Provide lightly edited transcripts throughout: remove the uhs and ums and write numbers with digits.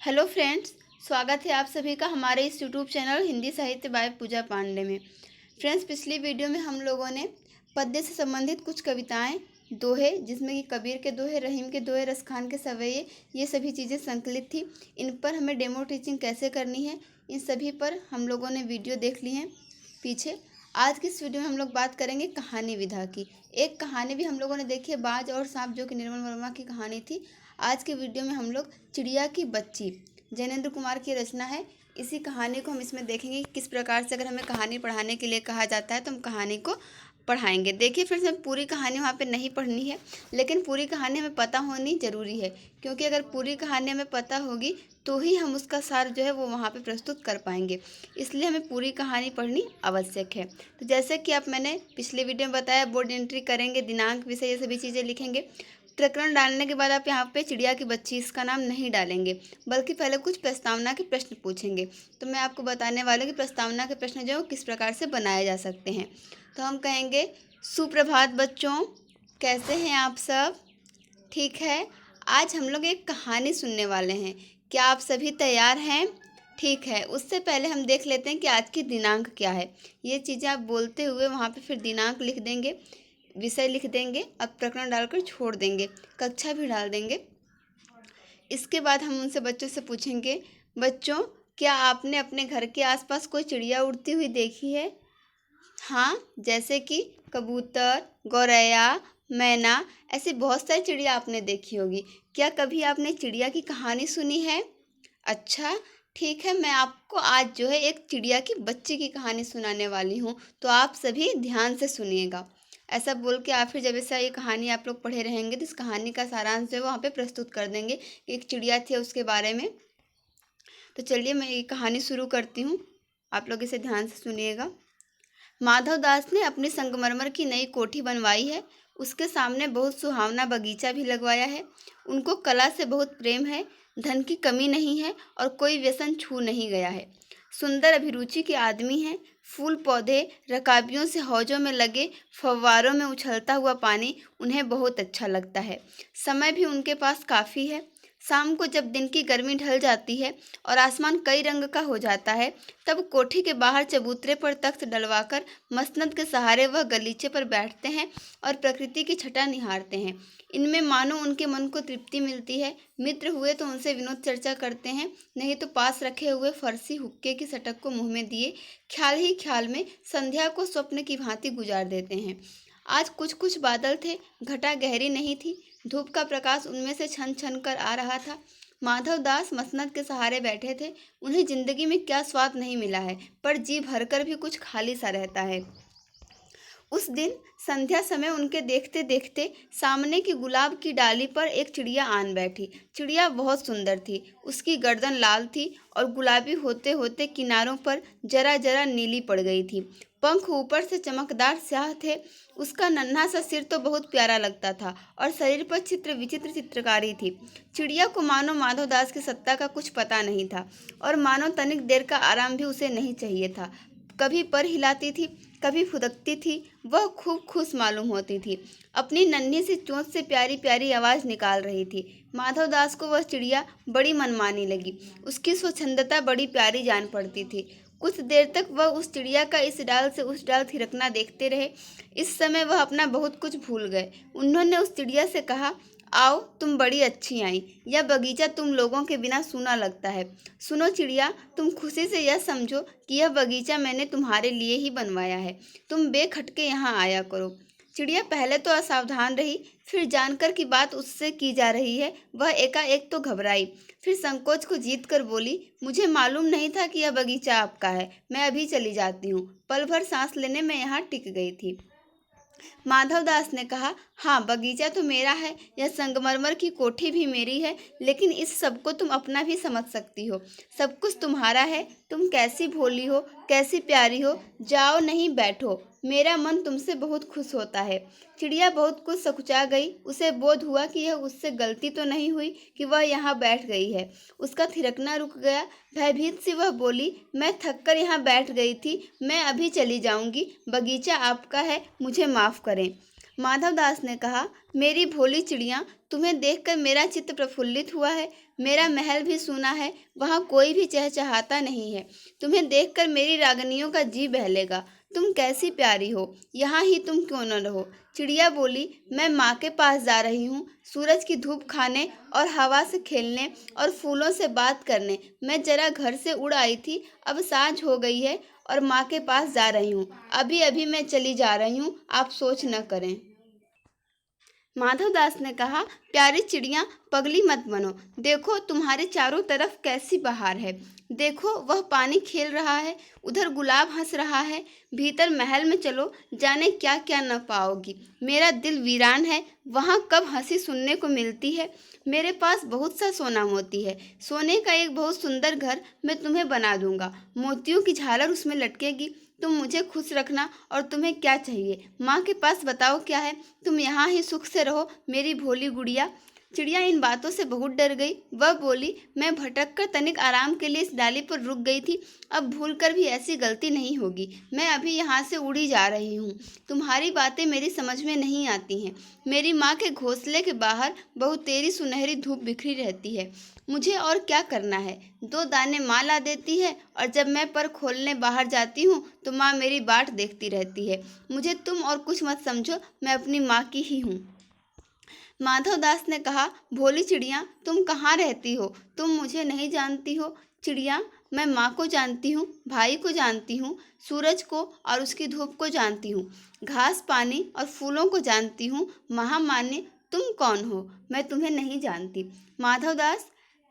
Hello friends, स्वागत है आप सभी का हमारे इस यूट्यूब चैनल हिंदी साहित्य बाय पूजा पांडे में। फ्रेंड्स, पिछली वीडियो में हम लोगों ने पद्य से संबंधित कुछ कविताएं, दोहे, जिसमें कि कबीर के दोहे, रहीम के दोहे, रसखान के सवैये, ये सभी चीज़ें संकलित थी। इन पर हमें डेमो टीचिंग कैसे करनी है, इन सभी पर हम लोगों ने वीडियो देख ली हैं पीछे। आज की इस वीडियो में हम लोग बात करेंगे कहानी विधा की। एक कहानी भी हम लोगों ने देखी है, बाज और सांप, जो कि निर्मल वर्मा की कहानी थी। आज के वीडियो में हम लोग चिड़िया की बच्ची, जैनेंद्र कुमार की रचना है, इसी कहानी को हम इसमें देखेंगे कि किस प्रकार से अगर हमें कहानी पढ़ाने के लिए कहा जाता है तो हम कहानी को पढ़ाएंगे। देखिए फिर हमें पूरी कहानी वहाँ पे नहीं पढ़नी है, लेकिन पूरी कहानी हमें पता होनी ज़रूरी है, क्योंकि अगर पूरी कहानी हमें पता होगी तो ही हम उसका सार जो है वो वहाँ पे प्रस्तुत कर पाएंगे। इसलिए हमें पूरी कहानी पढ़नी आवश्यक है। तो जैसे कि आप मैंने पिछले वीडियो में बताया, बोर्ड एंट्री करेंगे, दिनांक, विषय, ये सभी चीज़ें लिखेंगे। प्रकरण डालने के बाद आप यहाँ पे चिड़िया की बच्ची इसका नाम नहीं डालेंगे, बल्कि पहले कुछ प्रस्तावना के प्रश्न पूछेंगे। तो मैं आपको बताने वाला हूँ कि प्रस्तावना के प्रश्न जो किस प्रकार से बनाए जा सकते हैं। तो हम कहेंगे, सुप्रभात बच्चों, कैसे हैं आप सब? ठीक है, आज हम लोग एक कहानी सुनने वाले हैं। क्या आप सभी तैयार हैं? ठीक है, उससे पहले हम देख लेते हैं कि आज की दिनांक क्या है। ये चीज़ें आप बोलते हुए वहाँ पे फिर दिनांक लिख देंगे, विषय लिख देंगे, अब प्रकरण डालकर छोड़ देंगे, कक्षा भी डाल देंगे। इसके बाद हम उनसे, बच्चों से पूछेंगे, बच्चों क्या आपने अपने घर के आसपास कोई चिड़िया उड़ती हुई देखी है? हाँ, जैसे कि कबूतर, गौरैया, मैना, ऐसी बहुत सारी चिड़िया आपने देखी होगी। क्या कभी आपने चिड़िया की कहानी सुनी है? अच्छा, ठीक है, मैं आपको आज जो है एक चिड़िया की बच्ची की कहानी सुनाने वाली हूँ, तो आप सभी ध्यान से सुनिएगा। ऐसा बोल के आप फिर जब ऐसा ये कहानी आप लोग पढ़े रहेंगे तो इस कहानी का सारांश जो है वहाँ पे प्रस्तुत कर देंगे कि एक चिड़िया थी उसके बारे में। तो चलिए मैं ये कहानी शुरू करती हूँ, आप लोग इसे ध्यान से सुनिएगा। माधव दास ने अपनी संगमरमर की नई कोठी बनवाई है। उसके सामने बहुत सुहावना बगीचा भी लगवाया है। उनको कला से बहुत प्रेम है, धन की कमी नहीं है और कोई व्यसन छू नहीं गया है। सुंदर अभिरुचि के आदमी हैं। फूल पौधे, रकाबियों से हौजों में लगे फव्वारों में उछलता हुआ पानी उन्हें बहुत अच्छा लगता है। समय भी उनके पास काफ़ी है। शाम को जब दिन की गर्मी ढल जाती है और आसमान कई रंग का हो जाता है, तब कोठी के बाहर चबूतरे पर तख्त डलवाकर मसनद के सहारे वह गलीचे पर बैठते हैं और प्रकृति की छटा निहारते हैं। इनमें मानो उनके मन को तृप्ति मिलती है। मित्र हुए तो उनसे विनोद चर्चा करते हैं, नहीं तो पास रखे हुए फरसी हुक्के की सटक को मुंह में दिए ख्याल ही ख्याल में संध्या को स्वप्न की भांति गुजार देते हैं। आज कुछ कुछ बादल थे, घटा गहरी नहीं थी, धूप का प्रकाश उनमें से छन छन कर आ रहा था। माधव दास मसनद के सहारे बैठे थे। उन्हें जिंदगी में क्या स्वाद नहीं मिला है, पर जी भरकर भी कुछ खाली सा रहता है। उस दिन संध्या समय उनके देखते देखते सामने की गुलाब की डाली पर एक चिड़िया आन बैठी। चिड़िया बहुत सुंदर थी। उसकी गर्दन लाल थी और गुलाबी होते होते किनारों पर जरा जरा नीली पड़ गई थी। पंख ऊपर से चमकदार स्याह थे। उसका नन्हा सा सिर तो बहुत प्यारा लगता था और शरीर पर चित्र विचित्र चित्रकारी थी। चिड़िया को मानो माधवदास की सत्ता का कुछ पता नहीं था और मानो तनिक देर का आराम भी उसे नहीं चाहिए था। कभी पर हिलाती थी, कभी फुदकती थी। वह खूब खुश मालूम होती थी। अपनी नन्ही सी चोंच से प्यारी प्यारी आवाज़ निकाल रही थी। माधवदास को वह चिड़िया बड़ी मनमानी लगी। उसकी स्वच्छंदता बड़ी प्यारी जान पड़ती थी। कुछ देर तक वह उस चिड़िया का इस डाल से उस डाल थिरकना देखते रहे। इस समय वह अपना बहुत कुछ भूल गए। उन्होंने उस चिड़िया से कहा, आओ, तुम बड़ी अच्छी आई। यह बगीचा तुम लोगों के बिना सूना लगता है। सुनो चिड़िया, तुम खुशी से यह समझो कि यह बगीचा मैंने तुम्हारे लिए ही बनवाया है। तुम बेखटके यहाँ आया करो। चिड़िया पहले तो असावधान रही, फिर जानकर कि बात उससे की जा रही है वह एकाएक तो घबराई। फिर संकोच को जीत कर बोली, मुझे मालूम नहीं था कि यह बगीचा आपका है। मैं अभी चली जाती हूँ। पल भर सांस लेने में यहाँ टिक गई थी। माधवदास ने कहा, हाँ, बगीचा तो मेरा है, यह संगमरमर की कोठी भी मेरी है, लेकिन इस सब को तुम अपना भी समझ सकती हो। सब कुछ तुम्हारा है। तुम कैसी भोली हो, कैसी प्यारी हो। जाओ, नहीं बैठो, मेरा मन तुमसे बहुत खुश होता है। चिड़िया बहुत कुछ सकुचा गई। उसे बोध हुआ कि यह उससे गलती तो नहीं हुई कि वह यहाँ बैठ गई है। उसका थिरकना रुक गया। भयभीत सी वह बोली, मैं थककर यहाँ बैठ गई थी, मैं अभी चली जाऊंगी। बगीचा आपका है, मुझे माफ़ करें। माधव दास ने कहा, मेरी भोली चिड़िया, तुम्हें देखकर मेरा चित्त प्रफुल्लित हुआ है। मेरा महल भी सूना है, वहाँ कोई भी चहचहाता नहीं है। तुम्हें देखकर मेरी रागनियों का जी बहलेगा। तुम कैसी प्यारी हो, यहाँ ही तुम क्यों न रहो। चिड़िया बोली, मैं माँ के पास जा रही हूँ, सूरज की धूप खाने और हवा से खेलने और फूलों से बात करने। मैं जरा घर से उड़ आई थी, अब साँझ हो गई है और माँ के पास जा रही हूँ। अभी अभी मैं चली जा रही हूँ, आप सोच न करें। माधवदास ने कहा, प्यारी चिड़िया, पगली मत बनो। देखो तुम्हारे चारों तरफ कैसी बहार है। देखो वह पानी खेल रहा है, उधर गुलाब हंस रहा है। भीतर महल में चलो, जाने क्या क्या न पाओगी। मेरा दिल वीरान है, वहाँ कब हंसी सुनने को मिलती है। मेरे पास बहुत सा सोना मोती है। सोने का एक बहुत सुंदर घर मैं तुम्हें बना दूंगा। मोतियों की झालर उसमें लटकेगी। तुम मुझे खुश रखना, और तुम्हें क्या चाहिए माँ के पास बताओ क्या है। तुम यहाँ ही सुख से रहो मेरी भोली गुड़िया। चिड़िया इन बातों से बहुत डर गई। वह बोली, मैं भटक कर तनिक आराम के लिए इस डाली पर रुक गई थी। अब भूल कर भी ऐसी गलती नहीं होगी। मैं अभी यहाँ से उड़ी जा रही हूँ। तुम्हारी बातें मेरी समझ में नहीं आती हैं। मेरी माँ के घोंसले के बाहर बहुत तेरी सुनहरी धूप बिखरी रहती है। मुझे और क्या करना है। 2 दाने माँ ला देती है, और जब मैं पर खोलने बाहर जाती हूँ तो माँ मेरी बाट देखती रहती है। मुझे तुम और कुछ मत समझो, मैं अपनी माँ की ही हूँ। माधवदास ने कहा, भोली चिड़िया, तुम कहाँ रहती हो। तुम मुझे नहीं जानती हो। चिड़िया, मैं माँ को जानती हूँ, भाई को जानती हूँ, सूरज को और उसकी धूप को जानती हूँ, घास पानी और फूलों को जानती हूँ। महामान्य, तुम कौन हो, मैं तुम्हें नहीं जानती। माधवदास,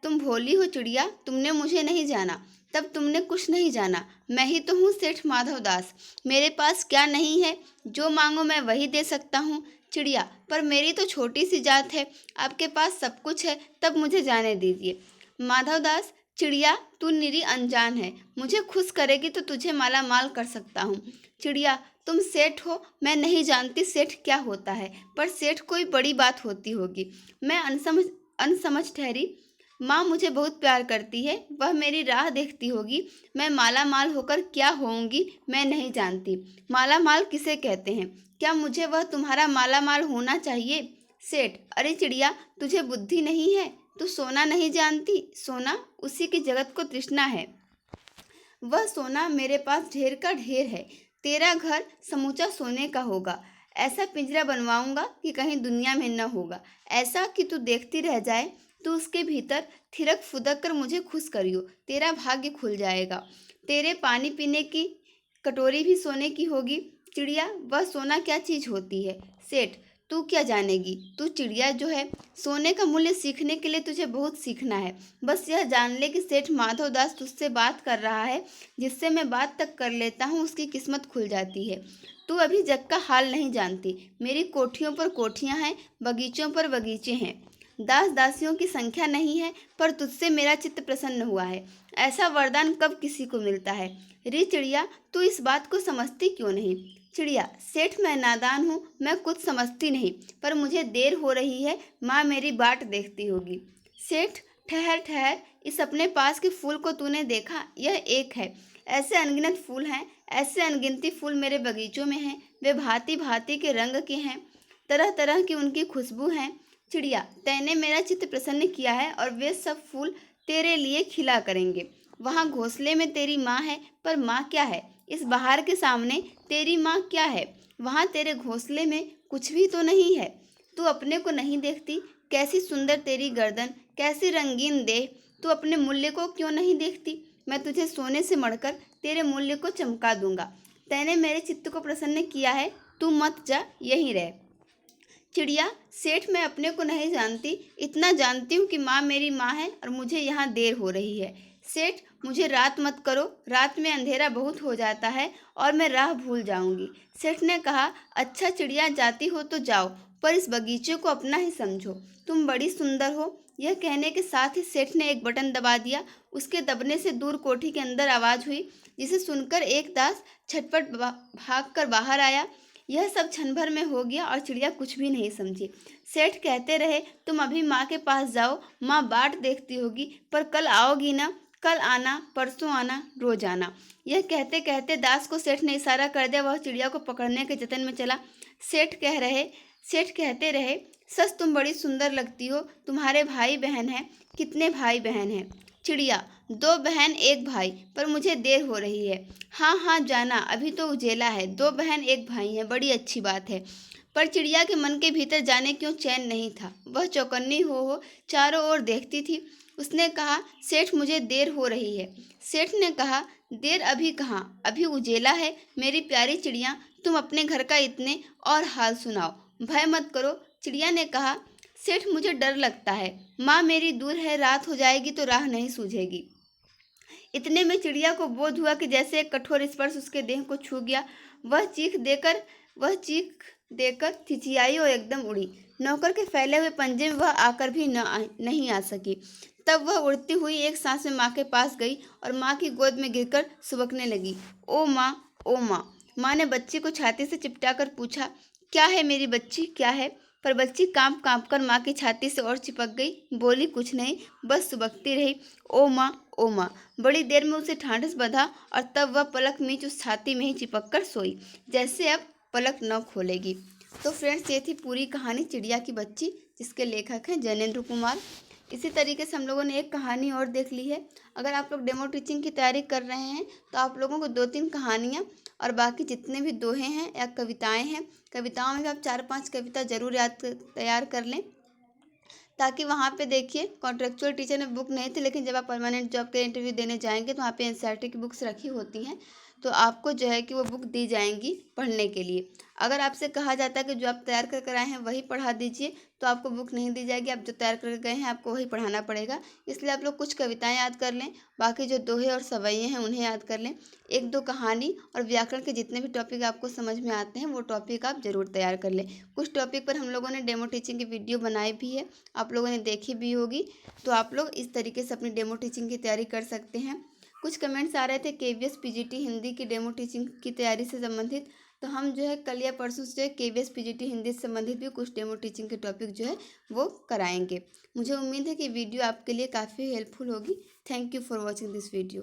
तुम भोली हो चिड़िया, तुमने मुझे नहीं जाना। तब तुमने कुछ नहीं जाना। मैं ही तो हूँ सेठ माधवदास। मेरे पास क्या नहीं है, जो मांगो मैं वही दे सकता हूँ। चिड़िया, पर मेरी तो छोटी सी जात है, आपके पास सब कुछ है, तब मुझे जाने दीजिए। माधवदास, चिड़िया, तू निरी अनजान है। मुझे खुश करेगी तो तुझे माला माल कर सकता हूँ। चिड़िया, तुम सेठ हो, मैं नहीं जानती सेठ क्या होता है, पर सेठ कोई बड़ी बात होती होगी। मैं अनसमझ ठहरी। माँ मुझे बहुत प्यार करती है, वह मेरी राह देखती होगी। मैं माला माल होकर क्या होऊंगी, मैं नहीं जानती। माला माल किसे कहते हैं, क्या मुझे वह तुम्हारा माला माल होना चाहिए। सेठ, अरे चिड़िया, तुझे बुद्धि नहीं है, तू सोना नहीं जानती। सोना उसी की जगत को तृष्णा है। वह सोना मेरे पास ढेर का ढेर है। तेरा घर समूचा सोने का होगा। ऐसा पिंजरा बनवाऊंगा कि कहीं दुनिया में न होगा। ऐसा कि तू देखती रह जाए। तू उसके भीतर थिरक फुदक कर मुझे खुश करियो, तेरा भाग्य खुल जाएगा। तेरे पानी पीने की कटोरी भी सोने की होगी। चिड़िया, वह सोना क्या चीज़ होती है। सेठ, तू क्या जानेगी। तू चिड़िया जो है, सोने का मूल्य सीखने के लिए तुझे बहुत सीखना है। बस यह जान ले कि सेठ माधवदास तुझसे बात कर रहा है। जिससे मैं बात तक कर लेता हूँ उसकी किस्मत खुल जाती है। तू अभी जग का हाल नहीं जानती। मेरी कोठियों पर कोठियाँ हैं, बगीचों पर बगीचे हैं। दास दासियों की संख्या नहीं है, पर तुझसे मेरा चित्त प्रसन्न हुआ है। ऐसा वरदान कब किसी को मिलता है। रे चिड़िया, तू इस बात को समझती क्यों नहीं। चिड़िया, सेठ मैं नादान हूँ, मैं कुछ समझती नहीं, पर मुझे देर हो रही है, माँ मेरी बाट देखती होगी। सेठ, ठहर ठहर, इस अपने पास के फूल को तूने देखा, यह एक है। ऐसे अनगिनत फूल हैं, ऐसे अनगिनती फूल मेरे बगीचों में हैं। वे भांति भांति के रंग के हैं, तरह तरह की उनकी खुशबू हैं। चिड़िया, तैने मेरा चित्त प्रसन्न किया है, और वे सब फूल तेरे लिए खिला करेंगे। वहाँ घोंसले में तेरी माँ है, पर माँ क्या है। इस बहार के सामने तेरी माँ क्या है। वहाँ तेरे घोंसले में कुछ भी तो नहीं है। तू अपने को नहीं देखती। कैसी सुंदर तेरी गर्दन, कैसी रंगीन देह। तू अपने मूल्य को क्यों नहीं देखती। मैं तुझे सोने से मढ़कर तेरे मूल्य को चमका दूंगा। तैने मेरे चित्त को प्रसन्न किया है, तू मत जा, यहीं रह। चिड़िया, सेठ मैं अपने को नहीं जानती, इतना जानती हूँ कि माँ मेरी माँ है, और मुझे यहाँ देर हो रही है। सेठ, मुझे रात मत करो, रात में अंधेरा बहुत हो जाता है और मैं राह भूल जाऊंगी। सेठ ने कहा, अच्छा चिड़िया, जाती हो तो जाओ, पर इस बगीचे को अपना ही समझो। तुम बड़ी सुंदर हो। यह कहने के साथ ही सेठ ने एक बटन दबा दिया। उसके दबने से दूर कोठी के अंदर आवाज़ हुई, जिसे सुनकर एक दास झटपट भाग कर बाहर आया। यह सब क्षण भर में हो गया, और चिड़िया कुछ भी नहीं समझी। सेठ कहते रहे, तुम अभी माँ के पास जाओ, माँ बाट देखती होगी, पर कल आओगी ना। कल आना, परसों आना, रोज आना। यह कहते कहते दास को सेठ ने इशारा कर दिया। वह चिड़िया को पकड़ने के जतन में चला। सेठ कहते रहे, सच तुम बड़ी सुंदर लगती हो। तुम्हारे भाई बहन हैं? कितने भाई बहन हैं? चिड़िया, 2 बहन 1 भाई, पर मुझे देर हो रही है। हाँ हाँ जाना, अभी तो उजेला है। 2 बहन 1 भाई हैं, बड़ी अच्छी बात है। पर चिड़िया के मन के भीतर जाने क्यों चैन नहीं था। वह चौकन्नी हो चारों ओर देखती थी। उसने कहा, सेठ मुझे देर हो रही है। सेठ ने कहा, देर अभी कहाँ, अभी उजेला है। मेरी प्यारी चिड़िया, तुम अपने घर का इतने और हाल सुनाओ। भय मत करो, चिड़िया ने कहा। सेठ मुझे डर लगता है, माँ मेरी दूर है, रात हो जाएगी तो राह नहीं सूझेगी। इतने में चिड़िया को बोध हुआ कि जैसे एक कठोर स्पर्श उसके देह को छू गया। वह चीख देकर चिचियाई और एकदम उड़ी। नौकर के फैले हुए पंजे में वह आकर भी नहीं आ सकी। तब वह उड़ती हुई एक सांस में माँ के पास गई और माँ की गोद में गिरकर सुबकने लगी। ओ माँ, ओ माँ। माँ ने बच्ची को छाती से चिपटा कर पूछा, क्या है मेरी बच्ची, क्या है? पर बच्ची कांप कांप कर माँ की छाती से और चिपक गई। बोली कुछ नहीं, बस सुबकती रही, ओ माँ, ओ माँ। बड़ी देर में उसे ढांढस बंधा और तब वह पलक मीच उस छाती में ही चिपक कर सोई, जैसे अब पलक न खोलेगी। तो फ्रेंड्स, ये थी पूरी कहानी चिड़िया की बच्ची, जिसके लेखक हैं जैनेंद्र कुमार। इसी तरीके से हम लोगों ने एक कहानी और देख ली है। अगर आप लोग डेमो टीचिंग की तैयारी कर रहे हैं तो आप लोगों को 2-3 कहानियाँ और बाकी जितने भी दोहे हैं या कविताएं हैं, कविताओं में भी आप 4-5 कविता जरूर तैयार कर लें, ताकि वहाँ पे देखिए कॉन्ट्रेक्चुअल टीचर में बुक नहीं थी, लेकिन जब आप परमानेंट जॉब के इंटरव्यू देने जाएंगे तो वहाँ पे एनसीईआरटी की बुक्स रखी होती हैं, तो आपको जो है कि वो बुक दी जाएंगी पढ़ने के लिए। अगर आपसे कहा जाता है कि जो आप तैयार कर आए हैं वही पढ़ा दीजिए, तो आपको बुक नहीं दी जाएगी। आप जो तैयार कर गए हैं आपको वही पढ़ाना पड़ेगा। इसलिए आप लोग कुछ कविताएं याद कर लें, बाकी जो दोहे और सवैये हैं उन्हें याद कर लें। 1-2 कहानी और व्याकरण के जितने भी टॉपिक आपको समझ में आते हैं वो टॉपिक आप ज़रूर तैयार कर लें। कुछ टॉपिक पर हम लोगों ने डेमो टीचिंग की वीडियो बनाई भी है, आप लोगों ने देखी भी होगी। तो आप लोग इस तरीके से अपनी डेमो टीचिंग की तैयारी कर सकते हैं। कुछ कमेंट्स आ रहे थे केवीएस पीजीटी हिंदी की डेमो टीचिंग की तैयारी से संबंधित, तो हम जो है कल या परसों से केवीएस पीजीटी हिंदी से संबंधित भी कुछ डेमो टीचिंग के टॉपिक जो है वो कराएंगे। मुझे उम्मीद है कि वीडियो आपके लिए काफ़ी हेल्पफुल होगी। Thank you for watching this video.